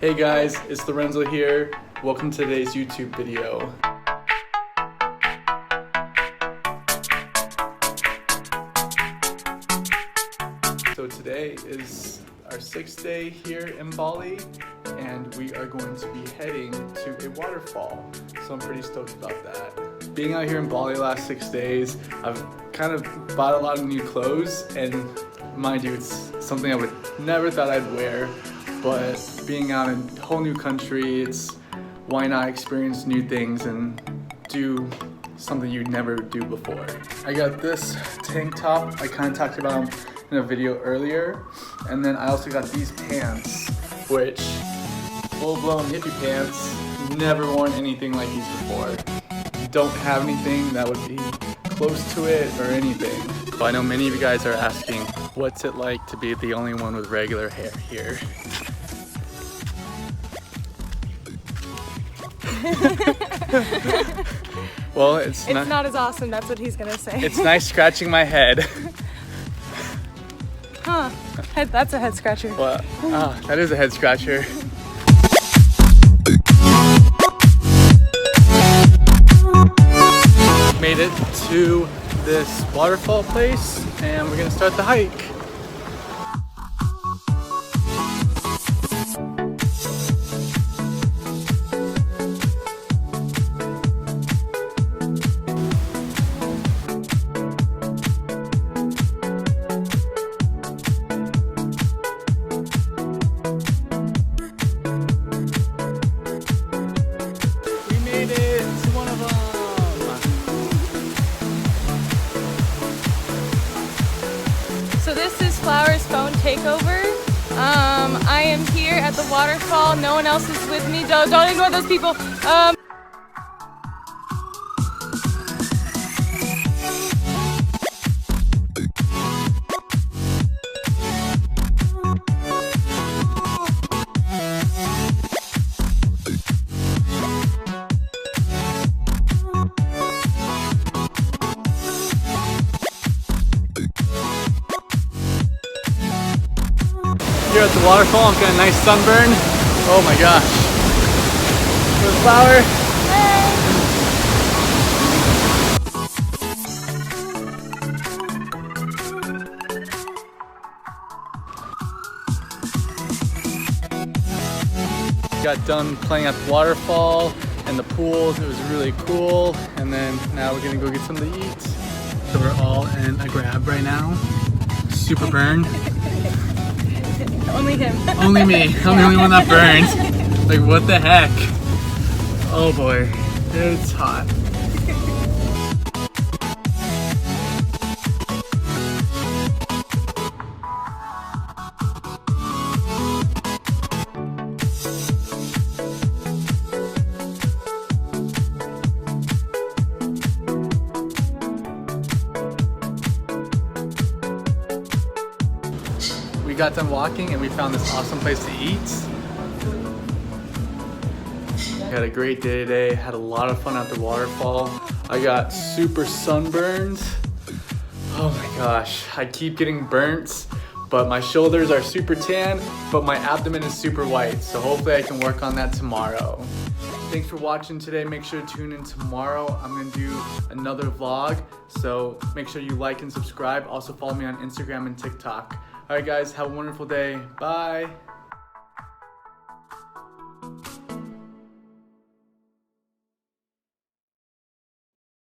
Hey guys, it's Lorenzo here. Welcome to today's YouTube video. So today is our 6th day here in Bali, and we are going to be heading to a waterfall. So I'm pretty stoked about that. Being out here in Bali the last 6 days, I've kind of bought a lot of new clothes, and mind you, it's something I would never thought I'd wear, but being out in a whole new country, it's why not experience new things and do something you'd never do before. I got this tank top, I kind of talked about them in a video earlier, and then I also got these pants, which full-blown hippie pants, never worn anything like these before. Don't have anything that would be close to it or anything. So I know many of you guys are asking, what's it like to be the only one with regular hair here? Well, it's not as awesome, that's what he's gonna say. It's nice scratching my head. Huh, that's a head scratcher. Well, that is a head scratcher. Made it to this waterfall place, and we're gonna start the hike. So this is Flower's phone takeover. I am here at the waterfall. No one else is with me. Don't ignore those people. Here at the waterfall, I'm getting a nice sunburn. Oh my gosh. There's Flower. Hey. Got done playing at the waterfall and the pool. It was really cool. And then now we're gonna go get something to eat. So we're all in a grab right now. Super burned. Only him. Only me. I'm the only one that burned. Like, what the heck? Oh boy, it's hot. We got done walking and we found this awesome place to eat. We had a great day today, had a lot of fun at the waterfall. I got super sunburned. Oh my gosh, I keep getting burnt, but my shoulders are super tan, but my abdomen is super white. So hopefully I can work on that tomorrow. Thanks for watching today. Make sure to tune in tomorrow. I'm gonna do another vlog. So make sure you like and subscribe. Also follow me on Instagram and TikTok. All right guys, have a wonderful day. Bye.